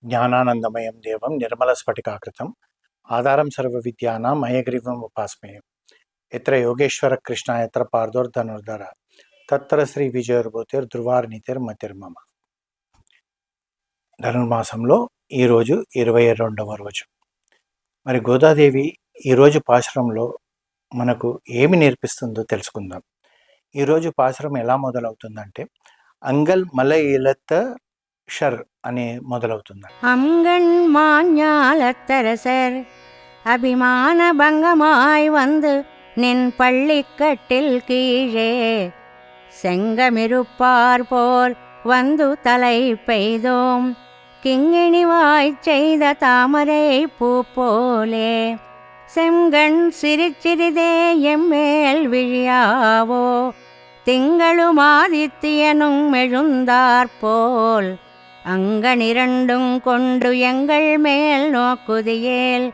జ్ఞానానందమయం దేవం నిర్మలస్ఫటికాకృతం ఆధారం సర్వవిద్యానాం హయగ్రీవం ఉపాస్మయం ఎత్ర యోగేశ్వర కృష్ణ ఎత్ర పార్థోర్ధనుర్ధర తత్ర శ్రీ విజయోర్భూతిర్ధ్రువార్నితిర్మతిర్మమ. ధనుర్మాసంలో ఈరోజు 22వ రోజు. మరి గోదాదేవి ఈరోజు పాశురంలో మనకు ఏమి నేర్పిస్తుందో తెలుసుకుందాం. ఈరోజు పాశురం ఎలా మొదలవుతుందంటే అంగల్ మల ఇలత్త ஷர் அனே முதலவுతుంది. அங்கண் மாஞாலத்தரசர் அபிமான பங்கமாய் வந்து நின் பள்ளிக்கட்டில் கீழே செங்கமிருப்பார் போல் வந்து தலை பெய்தோம் கிங்கிணிவாய் செய்த தாமரை பூ போலே செங்கண் சிரிச்சிறிதே எம்மேல் விழியாவோ திங்களும் ஆதித்யனும் எழுந்தாற்போல் அங்கனிரண்டும் கொண்டு எங்கள் மேல் நோக்குதியேல்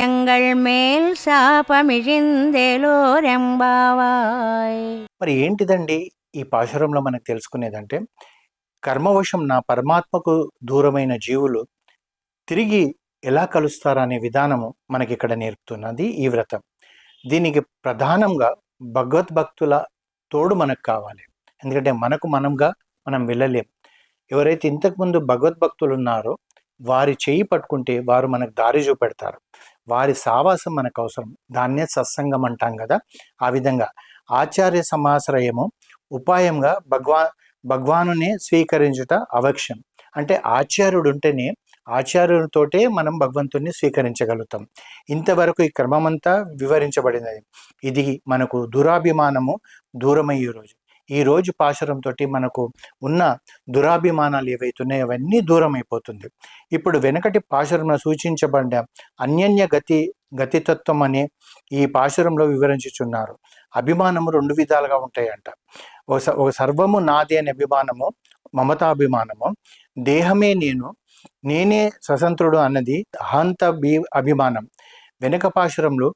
எங்கள் மேல் శాపమిజిందేలోరెంబావాయ్. మరి ఏంటిదండి ఈ పాశురంలో మనకు తెలుసుకునేదంటే, కర్మవశం నా పరమాత్మకు దూరమైన జీవులు తిరిగి ఎలా కలుస్తారనే విధానము మనకి ఇక్కడ నేర్పుతున్నది ఈ వ్రతం. దీనికి ప్రధానంగా భగవద్భక్తుల తోడు మనకు కావాలి. ఎందుకంటే మనకు మనంగా మనం వెళ్ళలేం. ఎవరైతే ఇంతకుముందు భగవద్భక్తులు ఉన్నారో వారి చేయి పట్టుకుంటే వారు మనకు దారి చూపెడతారు. వారి సావాసం మనకు అవసరం. దాన్నే సత్సంగం అంటాం కదా. ఆ విధంగా ఆచార్య సమాశ్రయము ఉపాయంగా భగవానునే స్వీకరించుట అవశ్యం. అంటే ఆచార్యుడు ఉంటేనే ఆచార్యుడితోటే మనం భగవంతుడిని స్వీకరించగలుగుతాం. ఇంతవరకు ఈ క్రమమంతా వివరించబడినది. ఇది మనకు దురాభిమానము దూరమయ్యే రోజు. ఈ రోజు పాశురంతో మనకు ఉన్న దురాభిమానాలు ఏవైతున్నాయో అవన్నీ దూరం అయిపోతుంది. ఇప్పుడు వెనకటి పాశురంలో సూచించబడిన అన్యన్య గతితత్వం అనే ఈ పాశురంలో వివరించుచున్నారు. అభిమానము 2 విధాలుగా ఉంటాయంట. ఒక సర్వము నాది అనే అభిమానము మమతాభిమానము, దేహమే నేనే స్వతంత్రుడు అన్నది అహంత అభిమానం. వెనక పాశురంలో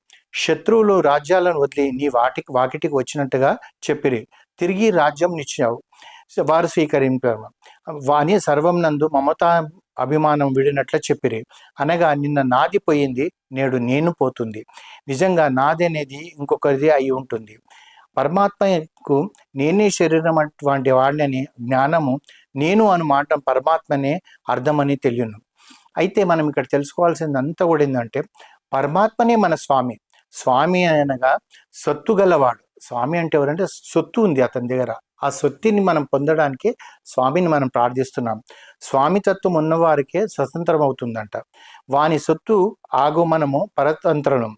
శత్రువులు రాజ్యాలను వదిలి నీ వాకిటికి వచ్చినట్టుగా చెప్పిరి, తిరిగి రాజ్యం నిచ్చావు, వారు స్వీకరింపారు. వాని సర్వం నందు మమతా అభిమానం విడినట్ల చెప్పిరి. అనగా నిన్న నాది పోయింది, నేడు నేను పోతుంది. నిజంగా నాది అనేది ఇంకొకరిది అయి ఉంటుంది. పరమాత్మకు నేనే శరీరం అటువంటి వాడిని జ్ఞానము నేను అను మాట పరమాత్మనే అర్థమని తెలియను. అయితే మనం ఇక్కడ తెలుసుకోవాల్సింది అంతా కూడా ఏంటంటే, పరమాత్మనే మన స్వామి. స్వామి అనగా సొత్తు గలవాడు. స్వామి అంటే ఎవరంటే సొత్తు ఉంది అతని దగ్గర. ఆ సొత్తుని మనం పొందడానికి స్వామిని మనం ప్రార్థిస్తున్నాం. స్వామితత్వం ఉన్నవారికే స్వతంత్రం అవుతుందంట. వాని సొత్తు ఆగమనము పరతంత్రం.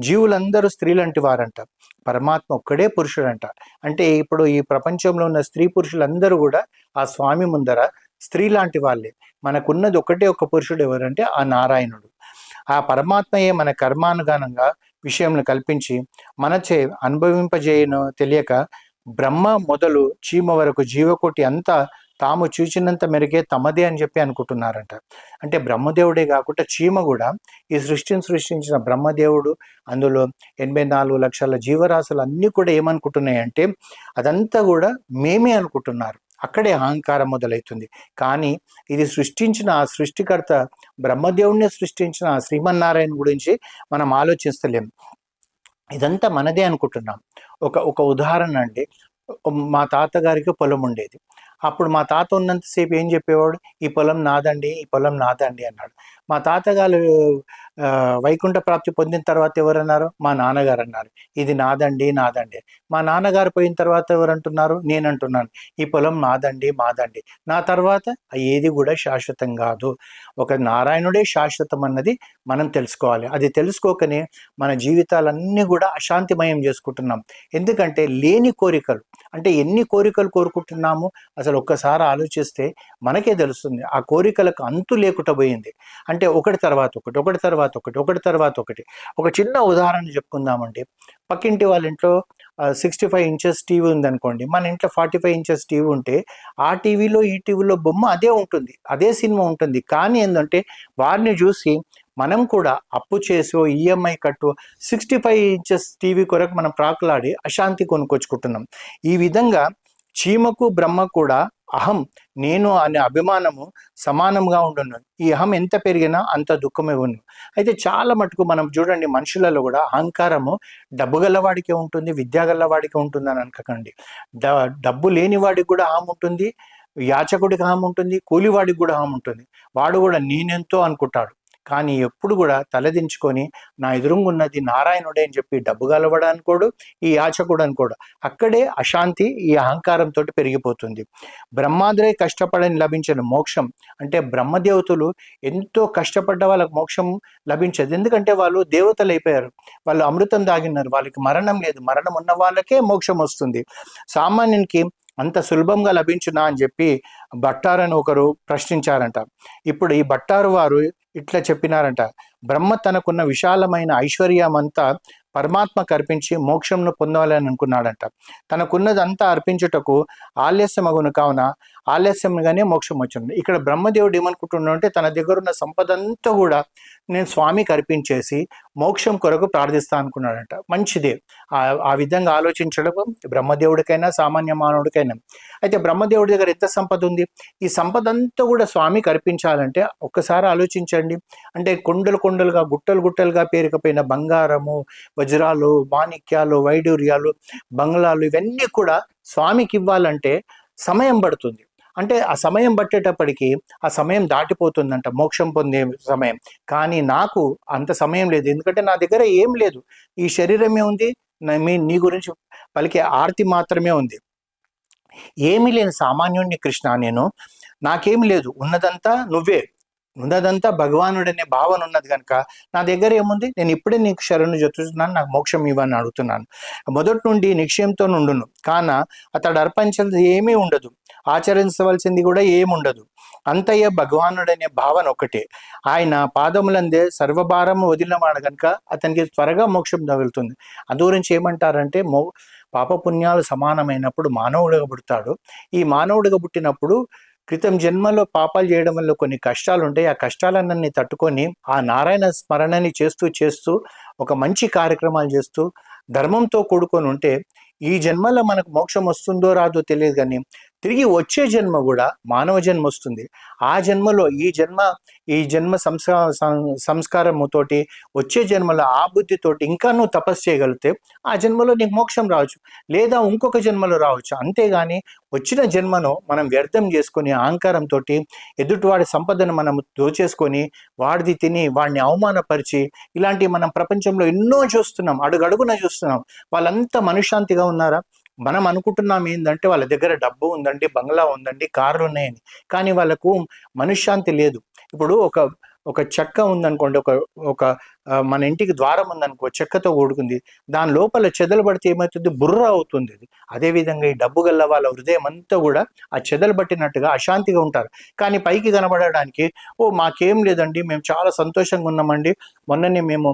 జీవులందరూ స్త్రీలంటి వారంట, పరమాత్మ ఒక్కడే పురుషుడంట. అంటే ఇప్పుడు ఈ ప్రపంచంలో ఉన్న స్త్రీ పురుషులందరూ కూడా ఆ స్వామి ముందర స్త్రీ లాంటి వాళ్ళే. మనకున్నది ఒక పురుషుడు ఎవరంటే ఆ నారాయణుడు. ఆ పరమాత్మయే మన కర్మానుగానంగా విషయంలో కల్పించి మనచే అనుభవింపజేయను తెలియక బ్రహ్మ మొదలు చీమ వరకు జీవకోటి అంతా తాము చూచినంత మెరుగే తమదే అని చెప్పి అనుకుంటున్నారంట. అంటే బ్రహ్మదేవుడే కాకుండా చీమ కూడా ఈ సృష్టించిన బ్రహ్మదేవుడు, అందులో 84 లక్షల జీవరాశులు అన్నీ కూడా ఏమనుకుంటున్నాయంటే అదంతా కూడా మేమే అనుకుంటున్నారు. అక్కడే అహంకారం మొదలవుతుంది. కానీ ఇది సృష్టించిన ఆ సృష్టికర్త బ్రహ్మదేవుడిని సృష్టించిన ఆ శ్రీమన్నారాయణ గురించి మనం ఆలోచిస్తలేం. ఇదంతా మనదే అనుకుంటున్నాం. ఒక ఉదాహరణ అండి. మా తాతగారికి పొలం ఉండేది. అప్పుడు మా తాత ఉన్నంతసేపు ఏం చెప్పేవాడు, ఈ పొలం నాదండి, ఈ పొలం నాదండి అన్నాడు. మా తాతగారు వైకుంఠ ప్రాప్తి పొందిన తర్వాత ఎవరన్నారు, మా నాన్నగారు అన్నారు, ఇది నాదండి నాదండి. మా నాన్నగారు పోయిన తర్వాత ఎవరంటున్నారు, నేనంటున్నాను, ఈ పొలం మాదండి మాదండి. నా తర్వాత ఏది కూడా శాశ్వతం కాదు. ఒక నారాయణుడే శాశ్వతం అన్నది మనం తెలుసుకోవాలి. అది తెలుసుకోకనే మన జీవితాలన్నీ కూడా అశాంతిమయం చేసుకుంటున్నాం. ఎందుకంటే లేని కోరికలు, అంటే ఎన్ని కోరికలు కోరుకుంటున్నాము అసలు ఒక్కసారి ఆలోచిస్తే మనకే తెలుస్తుంది. ఆ కోరికలకు అంతు లేకుండా పోయింది. అంటే ఒకటి తర్వాత ఒకటి. ఒక చిన్న ఉదాహరణ చెప్పుకుందామండి. పక్కింటి వాళ్ళ ఇంట్లో 65 ఇంచెస్ టీవీ ఉందనుకోండి, మన ఇంట్లో 45 ఇంచెస్ టీవీ ఉంటే ఆ టీవీలో ఈ టీవీలో బొమ్మ అదే ఉంటుంది, అదే సినిమా ఉంటుంది. కానీ ఏంటంటే వారిని చూసి మనం కూడా అప్పు చేసో ఈఎంఐ కట్టో 65 ఇంచెస్ టీవీ కొరకు మనం ప్రాకులాడి అశాంతి కొనుక్కొచ్చుకుంటున్నాం. ఈ విధంగా చీమకు బ్రహ్మ కూడా అహం, నేను అనే అభిమానము సమానంగా ఉండును. ఈ అహం ఎంత పెరిగినా అంత దుఃఖమే ఉండు. అయితే చాలా మటుకు మనం చూడండి, మనుషులలో కూడా అహంకారము డబ్బు గల్లవాడికే ఉంటుంది, విద్యా గల్లవాడికే ఉంటుంది అని అనుకోకండి. డబ్బు లేని వాడికి కూడా అహం ఉంటుంది, యాచకుడికి అహం ఉంటుంది, కూలివాడికి కూడా అహం ఉంటుంది. వాడు కూడా నేనెంతో అనుకుంటాడు. కానీ ఎప్పుడు కూడా తలదించుకొని నా ఎదురుగున్నది నారాయణుడే అని చెప్పి డబ్బు గలవాడు అనుకోడు, ఈ యాచకుడు అనుకోడు. అక్కడే అశాంతి ఈ అహంకారంతో పెరిగిపోతుంది. బ్రహ్మాదులే కష్టపడని లభించిన మోక్షం అంటే బ్రహ్మదేవతలు ఎంతో కష్టపడ్డ వాళ్ళకి మోక్షం లభించదు. ఎందుకంటే వాళ్ళు దేవతలు అయిపోయారు, వాళ్ళు అమృతం దాగినారు, వాళ్ళకి మరణం లేదు. మరణం ఉన్న వాళ్ళకే మోక్షం వస్తుంది. సామాన్యునికి అంత సులభంగా లభించునా అని చెప్పి భట్టారని ఒకరు ప్రశ్నించారంట. ఇప్పుడు ఈ భట్టారు వారు ఇట్లా చెప్పినారంట, బ్రహ్మ తనకున్న విశాలమైన ఐశ్వర్యమంతా పరమాత్మకు అర్పించి మోక్షంను పొందాలని అనుకున్నాడంట. తనకున్నదంతా అర్పించుటకు ఆలస్యమగును కావున ఆలస్యంగానే మోక్షం వచ్చింది. ఇక్కడ బ్రహ్మదేవుడు ఏమనుకుంటున్నాడంటే, తన దగ్గర ఉన్న సంపద అంతా కూడా నేను స్వామికి అర్పించేసి మోక్షం కొరకు ప్రార్థిస్తా అనుకున్నాడంట. మంచిదే, ఆ విధంగా ఆలోచించడం బ్రహ్మదేవుడికైనా సామాన్య మానవుడికైనా. అయితే బ్రహ్మదేవుడి దగ్గర ఎంత సంపద ఉంది? ఈ సంపద అంతా కూడా స్వామికి అర్పించాలంటే ఒక్కసారి ఆలోచించండి. అంటే కొండలు కొండలుగా గుట్టలు గుట్టలుగా పేరుకపోయిన బంగారము, వజ్రాలు, మాణిక్యాలు, వైడూర్యాలు, బంగ్లాలు ఇవన్నీ కూడా స్వామికి ఇవ్వాలంటే సమయం పడుతుంది. అంటే ఆ సమయం పట్టేటప్పటికి ఆ సమయం దాటిపోతుందంట, మోక్షం పొందే సమయం. కానీ నాకు అంత సమయం లేదు, ఎందుకంటే నా దగ్గర ఏం లేదు. ఈ శరీరమే ఉంది, నీ గురించి పలికే ఆర్తి మాత్రమే ఉంది. ఏమీ లేని సామాన్యుడిని కృష్ణ నేను, నాకేమి లేదు, ఉన్నదంతా నువ్వే, ఉన్నదంతా భగవానుడనే భావన ఉన్నది కనుక నా దగ్గర ఏముంది? నేను ఇప్పుడే నీకు శరణు జొచ్చుతున్నాను, నాకు మోక్షం ఇవ్వని అడుగుతున్నాను. మొదటి నుండి నిశ్చయంతో నుండును, కాన అతడు అర్పించేది ఏమీ ఉండదు, ఆచరించవలసింది కూడా ఏముండదు. అంతయ్య భగవానుడనే భావన ఒకటే. ఆయన పాదములందే సర్వభారము వదిలినవాడు కనుక అతనికి త్వరగా మోక్షం తగులుతుంది. అందు గురించి ఏమంటారంటే, పాపపుణ్యాలు సమానమైనప్పుడు మానవుడిగా పుడతాడు. ఈ మానవుడిగా పుట్టినప్పుడు క్రితం జన్మలో పాపాలు చేయడం వల్ల కొన్ని కష్టాలు ఉంటాయి. ఆ కష్టాలన్నీ తట్టుకొని ఆ నారాయణ స్మరణని చేస్తూ ఒక మంచి కార్యక్రమాలు చేస్తూ ధర్మంతో కూడుకొని ఉంటే ఈ జన్మలో మనకు మోక్షం వస్తుందో రాదో తెలియదు, కానీ తిరిగి వచ్చే జన్మ కూడా మానవ జన్మ వస్తుంది. ఆ జన్మలో ఈ జన్మ సంస్కారముతోటి వచ్చే జన్మలో ఆ బుద్ధితోటి ఇంకా నువ్వు తపస్సు చేయగలిగితే ఆ జన్మలో నీకు మోక్షం రావచ్చు, లేదా ఇంకొక జన్మలో రావచ్చు. అంతేగాని వచ్చిన జన్మను మనం వ్యర్థం చేసుకొని అహంకారంతో ఎదుటివాడి సంపదను మనం దోచేసుకొని వాడిది తిని వాడిని అవమానపరిచి ఇలాంటివి మనం ప్రపంచంలో ఎన్నో చూస్తున్నాం, అడుగడుగున చూస్తున్నాం. వాళ్ళంతా మనశ్శాంతిగా ఉన్నారా? మనం అనుకుంటున్నాం ఏంటంటే వాళ్ళ దగ్గర డబ్బు ఉందండి, బంగ్లా ఉందండి, కార్లు ఉన్నాయని, కానీ వాళ్ళకు మనశ్శాంతి లేదు. ఇప్పుడు ఒక చెక్క ఉందనుకోండి, ఒక మన ఇంటికి ద్వారం ఉందనుకో, చెక్కతో కూడుకుంది, దాని లోపల చెదలు పడితే ఏమవుతుంది? బుర్ర అవుతుంది అది. అదేవిధంగా ఈ డబ్బు గల్ల వాళ్ళ హృదయం అంతా కూడా ఆ చెదలు పట్టినట్టుగా అశాంతిగా ఉంటారు. కానీ పైకి కనబడడానికి మాకేం లేదండి, మేము చాలా సంతోషంగా ఉన్నామండి, మొన్ననే మేము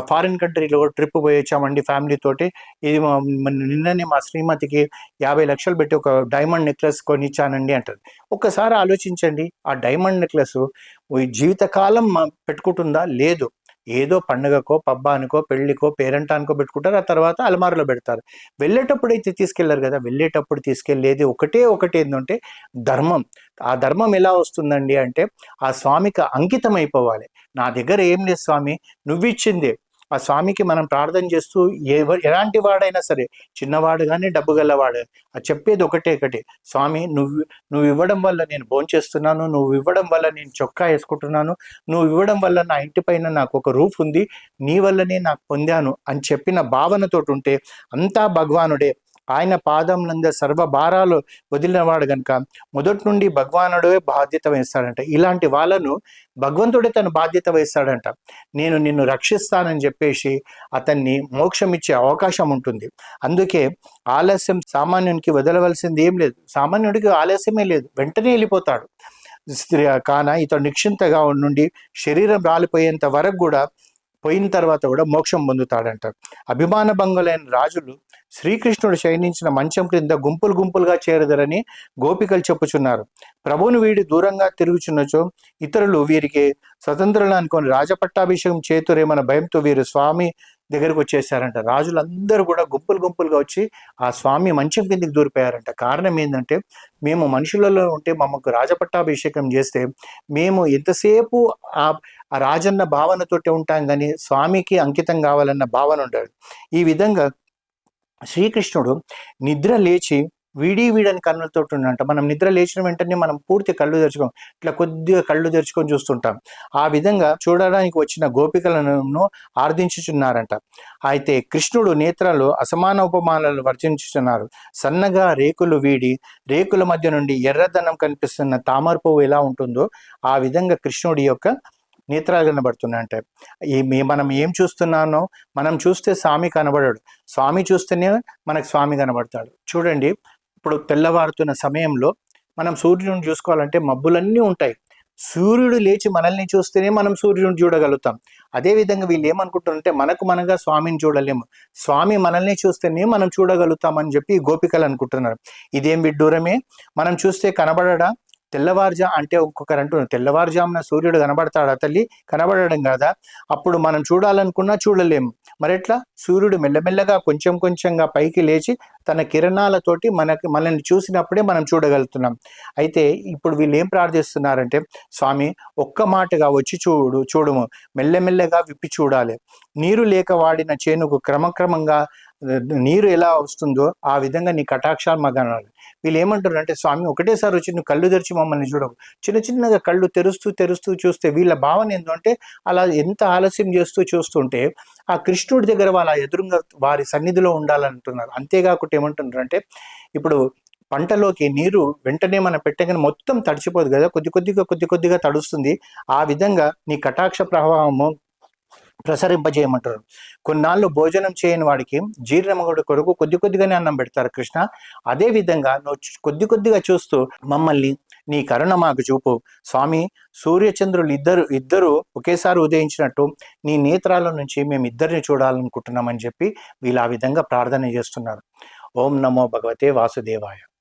ఫారిన్ కంట్రీలో ట్రిప్ పోయి వచ్చామండి ఫ్యామిలీ తోటి, ఇది నిన్ననే మా శ్రీమతికి 50 లక్షలు పెట్టి ఒక డైమండ్ నెక్లెస్ కొనిచ్చానండి అంటారు. ఒక్కసారి ఆలోచించండి, ఆ డైమండ్ నెక్లెస్ జీవితకాలం పెట్టుకుంటుందా? లేదు. ఏదో పండుగకో, పబ్బానికో, పెళ్లికో, పేరంటానికో పెట్టుకుంటారు, ఆ తర్వాత అలమారులో పెడతారు. వెళ్ళేటప్పుడు అయితే తీసుకెళ్లారు కదా, వెళ్ళేటప్పుడు తీసుకెళ్లేది ఒకటే ఏంటంటే ధర్మం. ఆ ధర్మం ఎలా వస్తుందండి అంటే, ఆ స్వామికి అంకితం అయిపోవాలి. నా దగ్గర ఏం లేదు స్వామి, నువ్విచ్చిందే. ఆ స్వామికి మనం ప్రార్థన చేస్తూ ఎలాంటి వాడైనా సరే, చిన్నవాడు కానీ డబ్బు గల్లవాడు, అది చెప్పేది ఒకటే, స్వామి నువ్వు ఇవ్వడం వల్ల నేను భోంచేస్తున్నాను, నువ్వు ఇవ్వడం వల్ల నేను చొక్కా వేసుకుంటున్నాను, నువ్వు ఇవ్వడం వల్ల నా ఇంటి పైన నాకు ఒక రూఫ్ ఉంది, నీ వల్లనే నాకు పొందాను అని చెప్పిన భావనతోటి ఉంటే అంతా భగవానుడే. ఆయన పాదంలంద సర్వ భారాలు వదిలినవాడు కనుక మొదటి నుండి భగవానుడే బాధ్యత వహిస్తాడంట. ఇలాంటి వాళ్ళను భగవంతుడే తన బాధ్యత వహిస్తాడంట. నేను నిన్ను రక్షిస్తానని చెప్పేసి అతన్ని మోక్షం ఇచ్చే అవకాశం ఉంటుంది. అందుకే ఆలస్యం సామాన్యునికి వదలవలసింది ఏం లేదు. సామాన్యుడికి ఆలస్యమే లేదు, వెంటనే వెళ్ళిపోతాడు. కాన ఇతడు నిశ్చింతగా నుండి శరీరం రాలిపోయేంత వరకు కూడా పోయిన తర్వాత కూడా మోక్షం పొందుతాడంట. అభిమాన భంగులైన రాజులు శ్రీకృష్ణుడు శయనించిన మంచం క్రింద గుంపులుగా చేరదరని గోపికలు చెప్పుచున్నారు. ప్రభువును వీడి దూరంగా తిరుగుచున్నచో ఇతరులు వీరికి స్వతంత్రులు అనుకొని రాజపట్టాభిషేకం చేతురేమన్న భయంతో వీరు స్వామి దగ్గరకు వచ్చేసారంట. రాజులందరూ కూడా గుంపులు గుంపులుగా వచ్చి ఆ స్వామి మంచం కిందకి దూరిపోయారంట. కారణం ఏంటంటే, మేము మనుషులలో ఉంటే మమ్మకు రాజపట్టాభిషేకం చేస్తే మేము ఎంతసేపు ఆ ఆ రాజన్న భావనతోటి ఉంటాం కానీ స్వామికి అంకితం కావాలన్న భావన ఉండదు. ఈ విధంగా శ్రీకృష్ణుడు నిద్ర లేచి వీడని కన్నులతో ఉన్నంట. మనం నిద్ర లేచిన వెంటనే మనం పూర్తి కళ్ళు తెరుచుకోం, ఇట్లా కొద్దిగా కళ్ళు తెరుచుకొని చూస్తుంటాం. ఆ విధంగా చూడడానికి వచ్చిన గోపికలను ఆర్దించుచున్నారంట. అయితే కృష్ణుడు నేత్రాలు అసమాన ఉపమానాలు వర్జించుచున్నారు. సన్నగా రేకులు వీడి రేకుల మధ్య నుండి ఎర్రదనం కనిపిస్తున్న తామర పువ్వు ఎలా ఉంటుందో ఆ విధంగా కృష్ణుడి యొక్క నేత్రాలు కనబడుతున్నాయంటే మనం ఏం చూస్తున్నానో మనం చూస్తే స్వామి కనబడాడు, స్వామి చూస్తేనే మనకు స్వామి కనబడతాడు. చూడండి, ఇప్పుడు తెల్లవారుతున్న సమయంలో మనం సూర్యుడిని చూసుకోవాలంటే మబ్బులన్నీ ఉంటాయి. సూర్యుడు లేచి మనల్ని చూస్తేనే మనం సూర్యుడిని చూడగలుగుతాం. అదేవిధంగా వీళ్ళు ఏమనుకుంటారంటే మనగా స్వామిని చూడలేము, స్వామి మనల్ని చూస్తేనే మనం చూడగలుగుతాం అని చెప్పి గోపికలు అనుకుంటున్నారు. ఇదేం విడ్డూరమే, మనం చూస్తే కనబడడా? అంటే ఒక్కొక్కరు అంటున్నారు, తెల్లవారుజామున సూర్యుడు కనబడతాడా తల్లి? కనబడడం కాదా? అప్పుడు మనం చూడాలనుకున్నా చూడలేము. మరెట్లా? సూర్యుడు మెల్లమెల్లగా కొంచెం కొంచెంగా పైకి లేచి తన కిరణాలతోటి మనల్ని చూసినప్పుడే మనం చూడగలుగుతున్నాం. అయితే ఇప్పుడు వీళ్ళు ఏం ప్రార్థిస్తున్నారంటే, స్వామి ఒక్క మాటగా వచ్చి చూడుము, మెల్లమెల్లగా విప్పి చూడాలి. నీరు లేక వాడిన చేనుకు క్రమక్రమంగా నీరు ఎలా వస్తుందో ఆ విధంగా నీ కటాక్షాలు మగనాలి. వీళ్ళు ఏమంటారు అంటే, స్వామి ఒకటేసారి వచ్చి నువ్వు కళ్ళు తెరిచి మమ్మల్ని చూడవు, చిన్న చిన్నగా కళ్ళు తెరుస్తూ చూస్తే వీళ్ళ భావన ఏంటంటే, అలా ఎంత ఆలస్యం చేస్తూ చూస్తుంటే ఆ కృష్ణుడి దగ్గర వాళ్ళ ఎదురుగా వారి సన్నిధిలో ఉండాలంటున్నారు. అంతేకాకుండా ఏమంటున్నారు అంటే, ఇప్పుడు పంటలోకి నీరు వెంటనే మనం పెట్టగానే మొత్తం తడిచిపోదు కదా, కొద్ది కొద్దిగా తడుస్తుంది. ఆ విధంగా నీ కటాక్ష ప్రవాహము ప్రసరింపజేయమంటారు. కొన్నాళ్ళు భోజనం చేయని వాడికి జీర్ణమగుడు కొరకు కొద్దిగానే అన్నం పెడతారు కృష్ణ. అదే విధంగా నువ్వు కొద్దిగా చూస్తూ మమ్మల్ని నీ కరుణ మాకు చూపు స్వామి. సూర్యచంద్రులు ఇద్దరు ఒకేసారి ఉదయించినట్టు నీ నేత్రాల నుంచి మేము ఇద్దరిని చూడాలనుకుంటున్నామని చెప్పి వీళ్ళు ఆ విధంగా ప్రార్థన చేస్తున్నారు. ఓం నమో భగవతే వాసుదేవాయ.